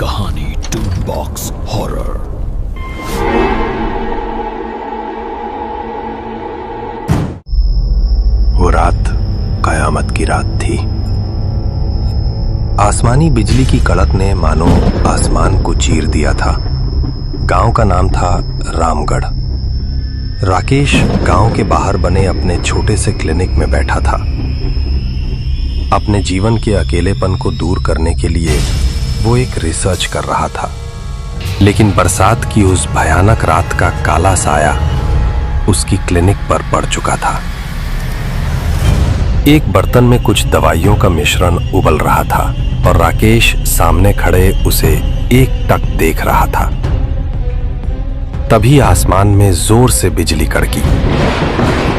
कहानी twin box horror. वो रात कयामत की रात थी। आसमानी बिजली की कड़क ने मानो आसमान को चीर दिया था। गांव का नाम था रामगढ़। राकेश गांव के बाहर बने अपने छोटे से क्लिनिक में बैठा था। अपने जीवन के अकेलेपन को दूर करने के लिए वो एक रिसर्च कर रहा था, लेकिन बरसात की उस भयानक रात का काला साया उसकी क्लिनिक पर पड़ चुका था। एक बर्तन में कुछ दवाइयों का मिश्रण उबल रहा था और राकेश सामने खड़े उसे एकटक देख रहा था। तभी आसमान में जोर से बिजली कड़की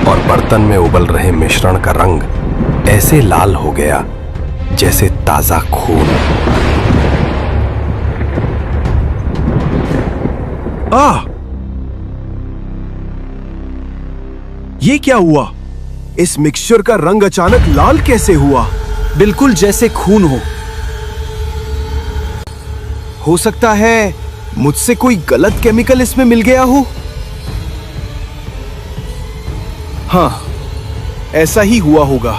और बर्तन में उबल रहे मिश्रण का रंग ऐसे लाल हो गया जैसे ताजा खून। ये क्या हुआ? इस मिक्सचर का रंग अचानक लाल कैसे हुआ? बिल्कुल जैसे खून हो सकता है मुझसे कोई गलत केमिकल इसमें मिल गया हो। हाँ, ऐसा ही हुआ होगा।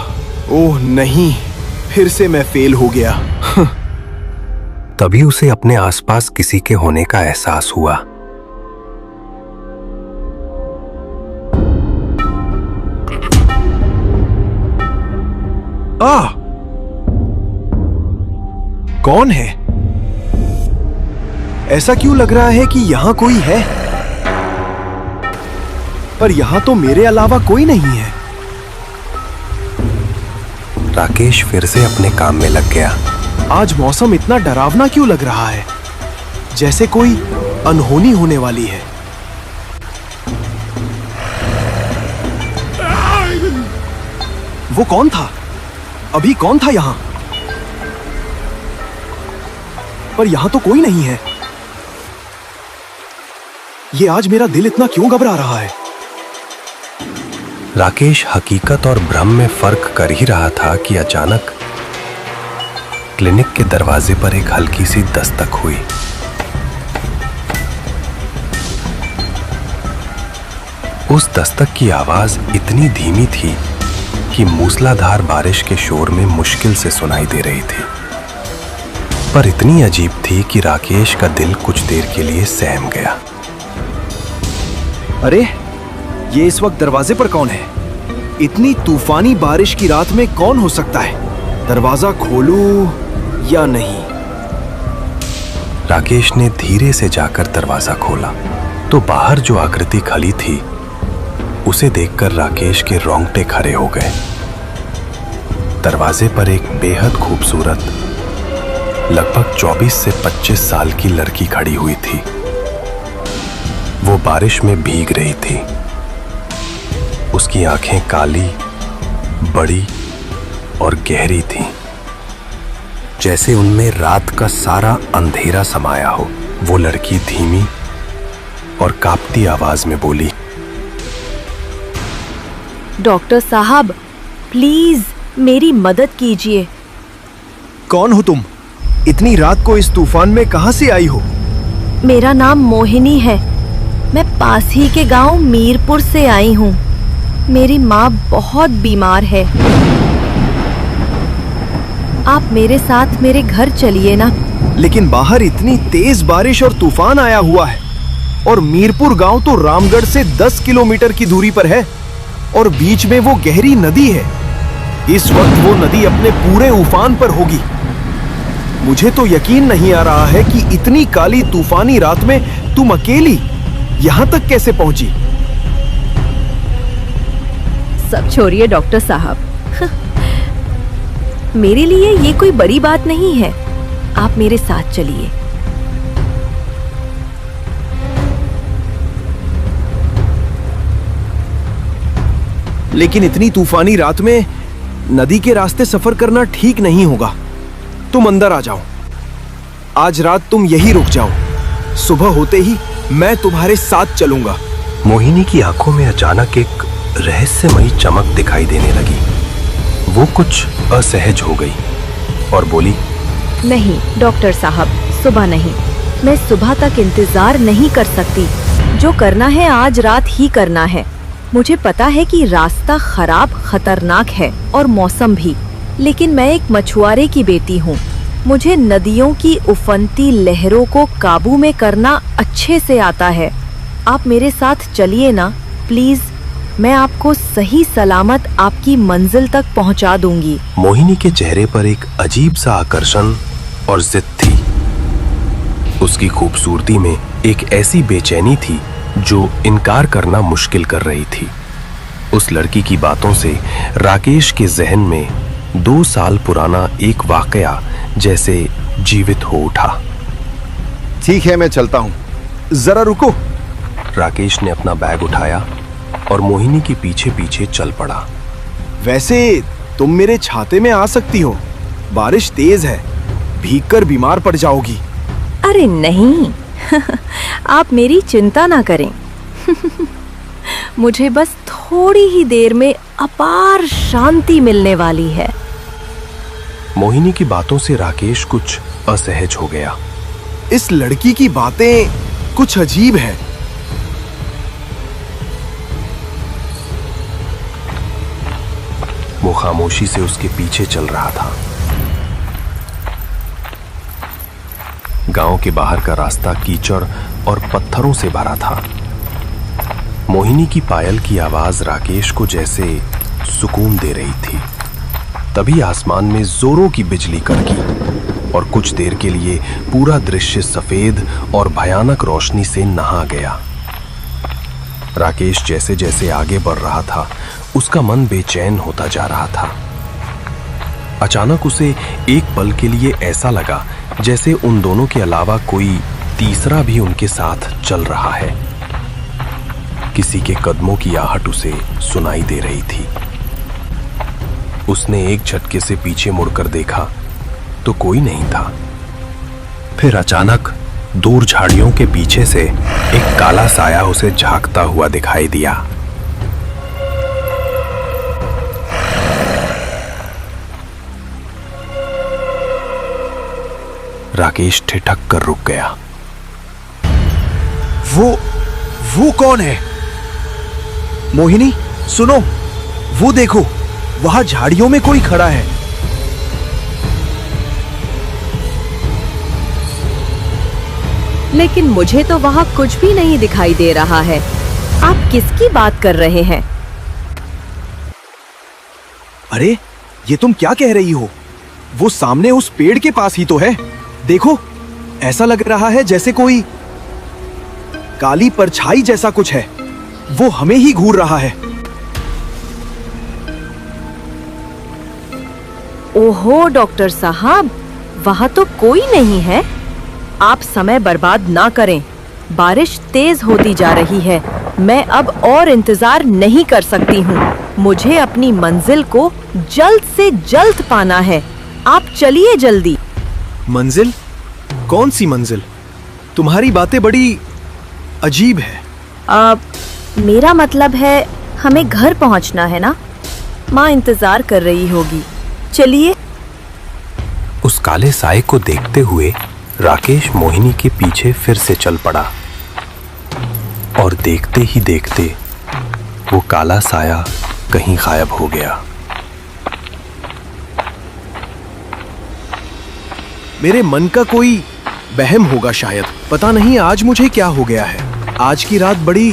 ओह नहीं, फिर से मैं फेल हो गया। तभी उसे अपने आसपास किसी के होने का एहसास हुआ। कौन है? ऐसा क्यों लग रहा है कि यहां कोई है, पर यहां तो मेरे अलावा कोई नहीं है। राकेश फिर से अपने काम में लग गया। आज मौसम इतना डरावना क्यों लग रहा है, जैसे कोई अनहोनी होने वाली है। वो कौन था? अभी कौन था यहां? पर यहां तो कोई नहीं है। ये आज मेरा दिल इतना क्यों घबरा रहा है? राकेश हकीकत और भ्रम में फर्क कर ही रहा था कि अचानक क्लिनिक के दरवाजे पर एक हल्की सी दस्तक हुई। उस दस्तक की आवाज इतनी धीमी थी कि मूसलाधार बारिश के शोर में मुश्किल से सुनाई दे रही थी, पर इतनी अजीब थी कि राकेश का दिल कुछ देर के लिए सहम गया। अरे, ये इस वक्त दरवाजे पर कौन है? इतनी तूफानी बारिश की रात में कौन हो सकता है? दरवाजा खोलूं या नहीं? राकेश ने धीरे से जाकर दरवाजा खोला तो बाहर जो आकृति खड़ी थी उसे देखकर राकेश के रोंगटे खड़े हो गए। दरवाजे पर एक बेहद खूबसूरत लगभग 24 से 25 साल की लड़की खड़ी हुई थी। वो बारिश में भीग रही थी। उसकी आंखें काली, बड़ी और गहरी थीं, जैसे उनमें रात का सारा अंधेरा समाया हो। वो लड़की धीमी और कांपती आवाज में बोली, डॉक्टर साहब, प्लीज मेरी मदद कीजिए। कौन हो तुम? इतनी रात को इस तूफान में कहां से आई हो? मेरा नाम मोहिनी है। मैं पास ही के गांव मीरपुर से आई हूँ। मेरी माँ बहुत बीमार है। आप मेरे साथ मेरे घर चलिए ना। लेकिन बाहर इतनी तेज बारिश और तूफान आया हुआ है, और मीरपुर गांव तो रामगढ़ से 10 किलोमीटर की दूरी पर है, और बीच में वो गहरी नदी है। इस वक्त वो नदी अपने पूरे उफान पर होगी। मुझे तो यकीन नहीं आ रहा है कि इतनी काली तूफानी रात में तुम अकेली यहां तक कैसे पहुंची। सब छोड़िए डॉक्टर साहब, मेरे लिए ये कोई बड़ी बात नहीं है। आप मेरे साथ चलिए। लेकिन इतनी तूफानी रात में नदी के रास्ते सफर करना ठीक नहीं होगा। तुम अंदर आ जाओ। आज रात तुम यहीं रुक जाओ। सुबह होते ही मैं तुम्हारे साथ चलूंगा। मोहिनी की आंखों में अचानक एक रहस्यमयी चमक दिखाई देने लगी। वो कुछ असहज हो गई और बोली, नहीं डॉक्टर साहब, सुबह नहीं। मैं सुबह तक इंतजार नहीं कर सकती। जो करना है आज रात ही करना है। मुझे पता है कि रास्ता खराब, खतरनाक है और मौसम भी, लेकिन मैं एक मछुआरे की बेटी हूँ। मुझे नदियों की उफनती लहरों को काबू में करना अच्छे से आता है। आप मेरे साथ चलिए ना प्लीज। मैं आपको सही सलामत आपकी मंजिल तक पहुंचा दूंगी। मोहिनी के चेहरे पर एक अजीब सा आकर्षण और जिद थी। उसकी खूबसूरती में एक ऐसी बेचैनी थी जो इनकार करना मुश्किल कर रही थी। उस लड़की की बातों से राकेश के जहन में 2 साल पुराना एक वाकया जैसे जीवित हो उठा। ठीक है, मैं चलता हूँ, जरा रुको। राकेश ने अपना बैग उठाया और मोहिनी के पीछे पीछे चल पड़ा। वैसे तुम मेरे छाते में आ सकती हो, बारिश तेज है, भीगकर बीमार पड़ जाओगी। अरे नहीं आप मेरी चिंता ना करें मुझे बस थोड़ी ही देर में अपार शांति मिलने वाली है। मोहिनी की बातों से राकेश कुछ असहज हो गया। इस लड़की की बातें कुछ अजीब हैं। वो खामोशी से उसके पीछे चल रहा था। गांव के बाहर का रास्ता कीचड़ और पत्थरों से भरा था। मोहिनी की पायल की आवाज राकेश को जैसे सुकून दे रही थी। तभी आसमान में जोरों की बिजली कड़की और कुछ देर के लिए पूरा दृश्य सफेद और भयानक रोशनी से नहा गया। राकेश जैसे जैसे आगे बढ़ रहा था, उसका मन बेचैन होता जा रहा था। अचानक उसे एक पल के लिए ऐसा लगा जैसे उन दोनों के अलावा कोई तीसरा भी उनके साथ चल रहा है। किसी के कदमों की आहट उसे सुनाई दे रही थी। उसने एक झटके से पीछे मुड़कर देखा तो कोई नहीं था। फिर अचानक दूर झाड़ियों के पीछे से एक काला साया उसे झांकता हुआ दिखाई दिया। राकेश ठिठक कर रुक गया। वो कौन है? मोहिनी सुनो, वो देखो, वहां झाड़ियों में कोई खड़ा है। लेकिन मुझे तो वहाँ कुछ भी नहीं दिखाई दे रहा है। आप किसकी बात कर रहे हैं? अरे ये तुम क्या कह रही हो? वो सामने उस पेड़ के पास ही तो है। देखो, ऐसा लग रहा है जैसे कोई काली परछाई जैसा कुछ है। वो हमें ही घूर रहा है। ओहो डॉक्टर साहब, वहाँ तो कोई नहीं है। आप समय बर्बाद ना करें। बारिश तेज होती जा रही है। मैं अब और इंतजार नहीं कर सकती हूँ। मुझे अपनी मंजिल को जल्द से जल्द पाना है। आप चलिए जल्दी। मंजिल? कौन सी मंजिल? तुम्हारी बातें बड़ी अजीब है। मेरा मतलब है हमें घर पहुंचना है ना। माँ इंतजार कर रही होगी। चलिए। उस काले साए को देखते हुए राकेश मोहिनी के पीछे फिर से चल पड़ा और देखते ही देखते वो काला साया कहीं गायब हो गया। मेरे मन का कोई वहम होगा शायद। पता नहीं आज मुझे क्या हो गया है। आज की रात बड़ी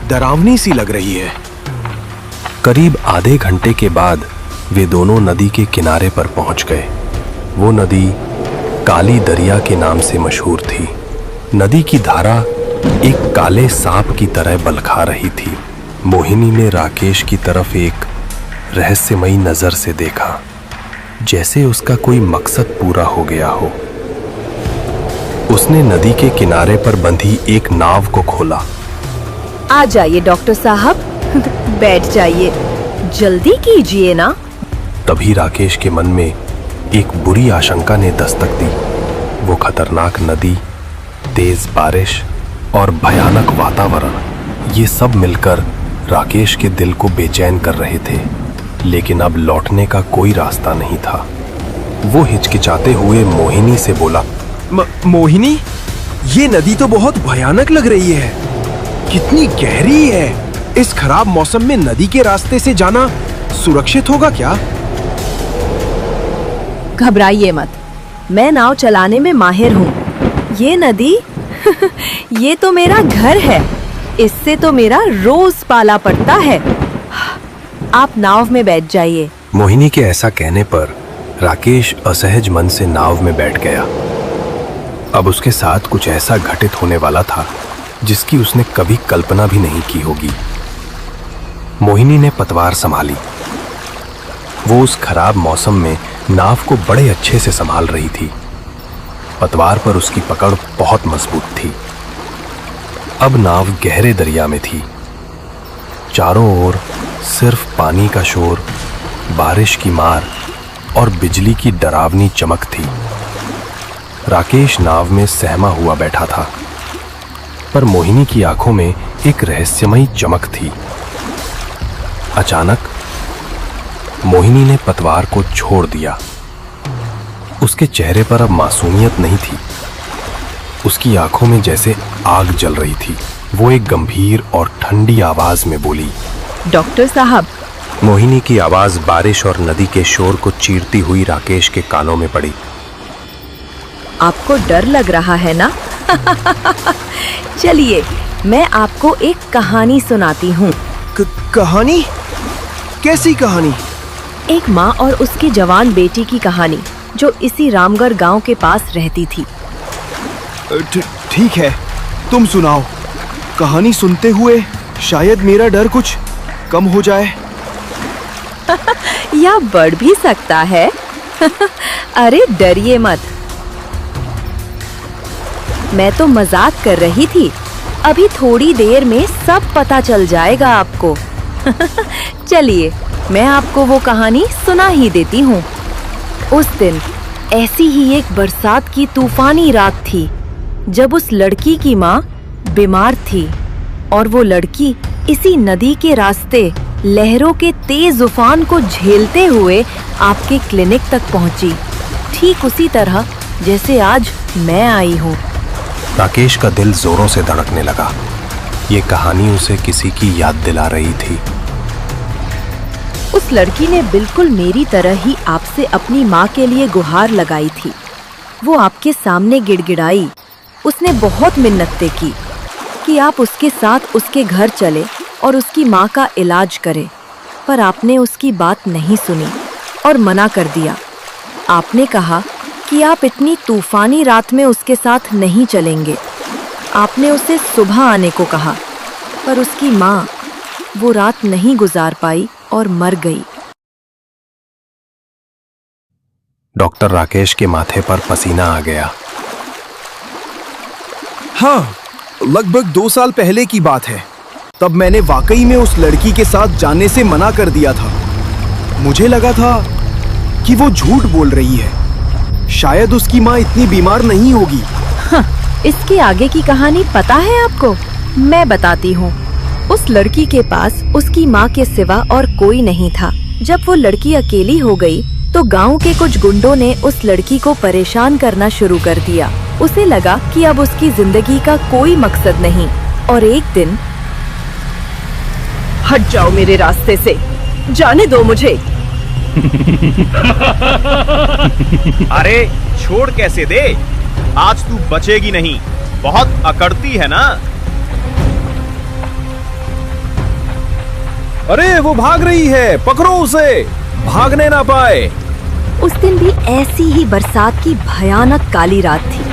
डरावनी सी लग रही है। करीब आधे घंटे के बाद वे दोनों नदी के किनारे पर पहुंच गए। वो नदी काली दरिया के नाम से मशहूर थी। नदी की धारा एक काले सांप की तरह बलखा रही थी। मोहिनी ने राकेश की तरफ एक रहस्यमयी नजर से देखा, जैसे उसका कोई मकसद पूरा हो गया हो। उसने नदी के किनारे पर बंधी एक नाव को खोला। आ जाइए डॉक्टर साहब, बैठ जाइए, जल्दी कीजिए ना। तभी राकेश के मन में एक बुरी आशंका ने दस्तक दी। वो खतरनाक नदी, तेज बारिश और भयानक वातावरण, ये सब मिलकर राकेश के दिल को बेचैन कर रहे थे। लेकिन अब लौटने का कोई रास्ता नहीं था। वो हिचकिचाते हुए मोहिनी से बोला, मोहिनी, ये नदी तो बहुत भयानक लग रही है। कितनी गहरी है। इस खराब मौसम में नदी के रास्ते से जाना सुरक्षित होगा क्या? घबराइए मत, मैं नाव चलाने में माहिर हूँ। ये नदी ये तो मेरा घर है। इससे तो मेरा रोज पाला पड़ता है। आप नाव में बैठ जाइए। मोहिनी के ऐसा कहने पर राकेश असहज मन से नाव में बैठ गया। अब उसके साथ कुछ ऐसा घटित होने वाला था जिसकी उसने कभी कल्पना भी नहीं की होगी। मोहिनी ने पतवार संभाली। वो उस खराब मौसम में नाव को बड़े अच्छे से संभाल रही थी। पतवार पर उसकी पकड़ बहुत मजबूत थी। अब नाव गहरे दरिया में थी। चारों ओर सिर्फ पानी का शोर, बारिश की मार और बिजली की डरावनी चमक थी। राकेश नाव में सहमा हुआ बैठा था, पर मोहिनी की आंखों में एक रहस्यमयी चमक थी। अचानक मोहिनी ने पतवार को छोड़ दिया। उसके चेहरे पर अब मासूमियत नहीं थी। उसकी आंखों में जैसे आग जल रही थी। वो एक गंभीर और ठंडी आवाज में बोली, डॉक्टर साहब। मोहिनी की आवाज बारिश और नदी के शोर को चीरती हुई राकेश के कानों में पड़ी। आपको डर लग रहा है ना? चलिए, मैं आपको एक कहानी सुनाती हूँ। कहानी? कैसी कहानी? एक माँ और उसकी जवान बेटी की कहानी, जो इसी रामगढ़ गांव के पास रहती थी। ठीक है, तुम सुनाओ। कहानी सुनते हुए शायद मेरा डर कुछ कम हो जाए। या बढ़ भी सकता है। अरे डरिए मत, मैं तो मजाक कर रही थी। अभी थोड़ी देर में सब पता चल जाएगा आपको। चलिए, मैं आपको वो कहानी सुना ही देती हूँ। उस दिन ऐसी ही एक बरसात की तूफानी रात थी, जब उस लड़की की माँ बीमार थी और वो लड़की इसी नदी के रास्ते लहरों के तेज उफान को झेलते हुए आपके क्लिनिक तक पहुंची, ठीक उसी तरह जैसे आज मैं आई हूँ। राकेश का दिल जोरों से धड़कने लगा। ये कहानी उसे किसी की याद दिला रही थी। उस लड़की ने बिल्कुल मेरी तरह ही आपसे अपनी माँ के लिए गुहार लगाई थी। वो आपके सामने गिड़गिड़ाई। उसने बहुत मिन्नतें की कि आप उसके साथ उसके घर चले और उसकी माँ का इलाज करें, पर आपने उसकी बात नहीं सुनी और मना कर दिया। आपने कहा कि आप इतनी तूफानी रात में उसके साथ नहीं चलेंगे। आपने उसे सुबह आने को कहा, पर उसकी माँ वो रात नहीं गुजार पाई और मर गई। डॉक्टर राकेश के माथे पर पसीना आ गया। हाँ, लगभग 2 साल पहले की बात है। तब मैंने वाकई में उस लड़की के साथ जाने से मना कर दिया था। मुझे लगा था कि वो झूठ बोल रही है। शायद उसकी माँ इतनी बीमार नहीं होगी। हाँ, इसके आगे की कहानी पता है आपको? मैं बताती हूँ। उस लड़की के पास उसकी माँ के सिवा और कोई नहीं था। जब वो लड़की अकेली हो गई, तो गांव के कुछ गुंडों ने उस लड़की को परेशान करना शुरू कर दिया। उसे लगा कि अब उसकी जिंदगी का कोई मकसद नहीं, और एक दिन, हट जाओ मेरे रास्ते से, जाने दो मुझे। अरे छोड़ कैसे दे, आज तू बचेगी नहीं, बहुत अकड़ती है ना। अरे वो भाग रही है, पकड़ो उसे, भागने ना पाए। उस दिन भी ऐसी ही बरसात की भयानक काली रात थी।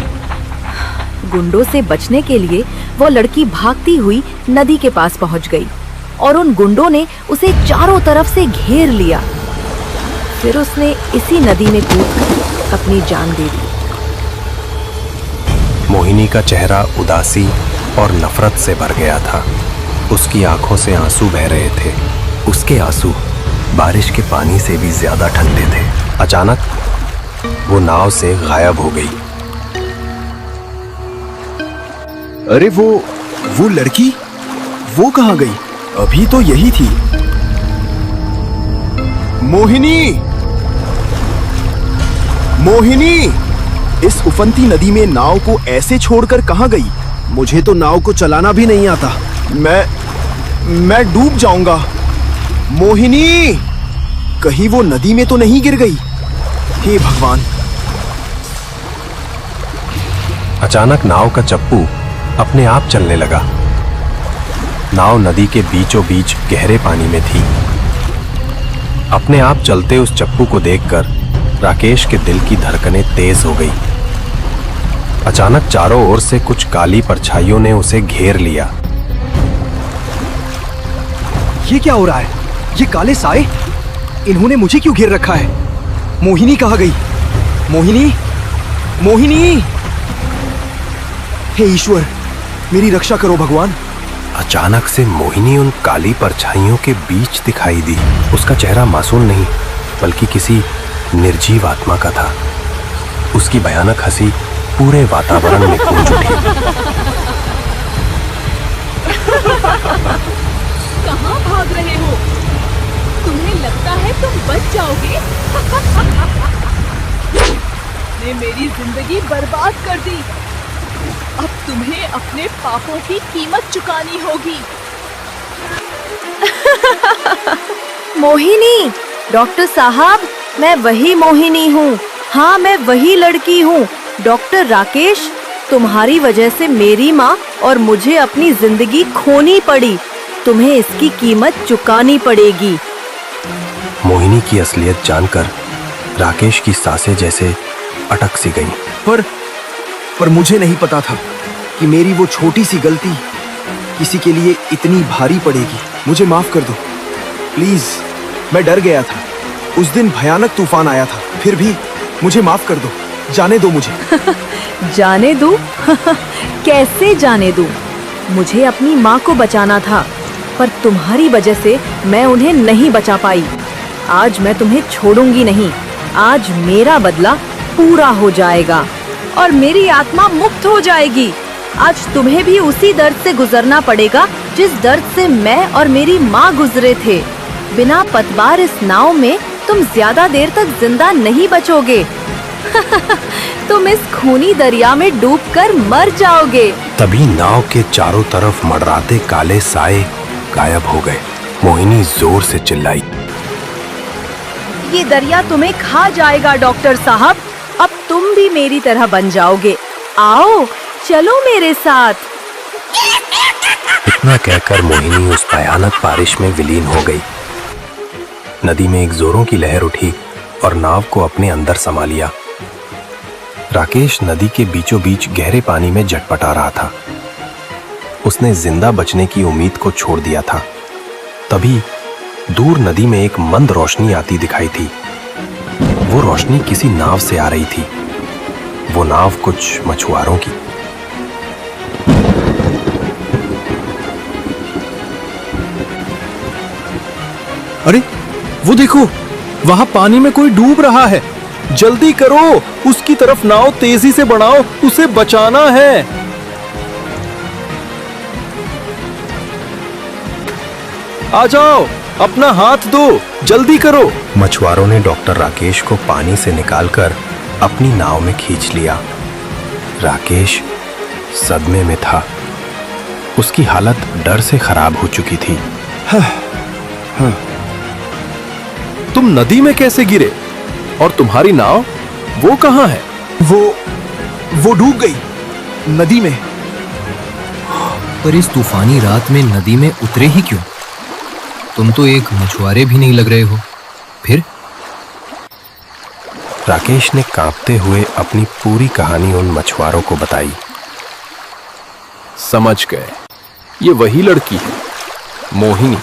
गुंडों से बचने के लिए वो लड़की भागती हुई नदी के पास पहुंच गई और उन गुंडों ने उसे चारों तरफ से घेर लिया। फिर उसने इसी नदी में कूदकर अपनी जान दे दी। मोहिनी का चेहरा उदासी और नफरत से भर गया था। उसकी आंखों से आंसू बह रहे थे। उसके आंसू बारिश के पानी से भी ज्यादा ठंडे थे। अचानक वो नाव से गायब हो गई। अरे वो लड़की, वो कहाँ गई? अभी तो यही थी। मोहिनी, मोहिनी, इस उफनती नदी में नाव को ऐसे छोड़कर कहाँ गई? मुझे तो नाव को चलाना भी नहीं आता। मैं डूब जाऊंगा। मोहिनी, कहीं वो नदी में तो नहीं गिर गई? हे भगवान। अचानक नाव का चप्पू अपने आप चलने लगा। नाव नदी के बीचों बीच गहरे पानी में थी। अपने आप चलते उस चप्पू को देखकर राकेश के दिल की धड़कनें तेज हो गई। अचानक चारों ओर से कुछ काली परछाइयों ने उसे घेर लिया। ये क्या हो रहा है? ये काले साए, इन्होंने मुझे क्यों घेर रखा है? मोहिनी कहाँ गई? मोहिनी, मोहिनी! हे ईश्वर, मेरी रक्षा करो भगवान। अचानक से मोहिनी उन काली परछाइयों के बीच दिखाई दी। उसका चेहरा मासूम नहीं बल्कि किसी निर्जीव आत्मा का था। उसकी भयानक हंसी पूरे वातावरण में गूंज उठी। कहाँ भाग रहे हो? तुम्हें लगता है तुम बच जाओगे? ने मेरी जिंदगी बर्बाद कर दी। अब तुम्हें अपने पापों की कीमत चुकानी होगी। मोहिनी, डॉक्टर साहब, मैं वही मोहिनी हूँ। हाँ, मैं वही लड़की हूँ। डॉक्टर राकेश, तुम्हारी वजह से मेरी माँ और मुझे अपनी जिंदगी खोनी पड़ी। तुम्हें इसकी कीमत चुकानी पड़ेगी। मोहिनी की असलियत जानकर राकेश की सांसें जैसे अटक सी गईं। पर मुझे नहीं पता था कि मेरी वो छोटी सी गलती किसी के लिए इतनी भारी पड़ेगी। मुझे माफ कर दो प्लीज। मैं डर गया था। उस दिन भयानक तूफान आया था। फिर भी मुझे माफ कर दो। जाने दो मुझे। जाने दूं? कैसे जाने दूं? मुझे अपनी माँ को बचाना था, पर तुम्हारी वजह से मैं उन्हें नहीं बचा पाई। आज मैं तुम्हें छोड़ूंगी नहीं। आज मेरा बदला पूरा हो जाएगा और मेरी आत्मा मुक्त हो जाएगी। आज तुम्हें भी उसी दर्द से गुजरना पड़ेगा जिस दर्द से मैं और मेरी माँ गुजरे थे। बिना पतवार इस नाव में तुम ज्यादा देर तक जिंदा नहीं बचोगे। तुम इस खूनी दरिया में डूबकर मर जाओगे। तभी नाव के चारों तरफ मंडराते काले साए गायब हो गए। मोहिनी जोर से चिल्लाई, ये दरिया तुम्हें खा जाएगा डॉक्टर साहब। अब तुम भी मेरी तरह बन जाओगे। आओ, चलो मेरे साथ। इतना कहकर मोहिनी उस भयानक बारिश में विलीन हो गई। नदी में एक जोरों की लहर उठी और नाव को अपने अंदर समा लिया। राकेश नदी के बीचों बीच गहरे पानी में झटपटा रहा था। उसने जिंदा बचने की उम्मीद को छोड़ दिया था। तभी दूर नदी में एक मंद रोशनी आती दिखाई थी। वो रोशनी किसी नाव से आ रही थी। वो नाव कुछ मछुआरों की। अरे वो देखो, वहां पानी में कोई डूब रहा है। जल्दी करो, उसकी तरफ नाव तेजी से बढ़ाओ, उसे बचाना है। आ जाओ, अपना हाथ दो, जल्दी करो। मछुआरों ने डॉक्टर राकेश को पानी से निकालकर अपनी नाव में खींच लिया। राकेश सदमे में था। उसकी हालत डर से खराब हो चुकी थी। तुम नदी में कैसे गिरे? और तुम्हारी नाव वो कहाँ है? वो डूब गई नदी में। पर इस तूफानी रात में नदी में उतरे ही क्यों? तुम तो एक मछुआरे भी नहीं लग रहे हो। फिर? राकेश ने कांपते हुए अपनी पूरी कहानी उन मछुआरों को बताई। समझ गए, ये वही लड़की है, मोहिनी।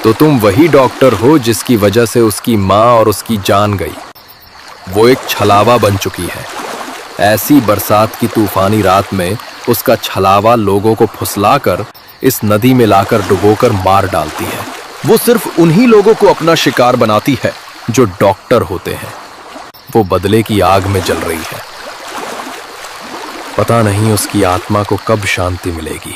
तो तुम वही डॉक्टर हो जिसकी वजह से उसकी माँ और उसकी जान गई। वो एक छलावा बन चुकी है। ऐसी बरसात की तूफानी रात में उसका छलावा लोगों को फुसलाकर इस नदी में लाकर डुबोकर मार डालती है। वो सिर्फ उन्हीं लोगों को अपना शिकार बनाती है जो डॉक्टर होते हैं। वो बदले की आग में जल रही है। पता नहीं उसकी आत्मा को कब शांति मिलेगी।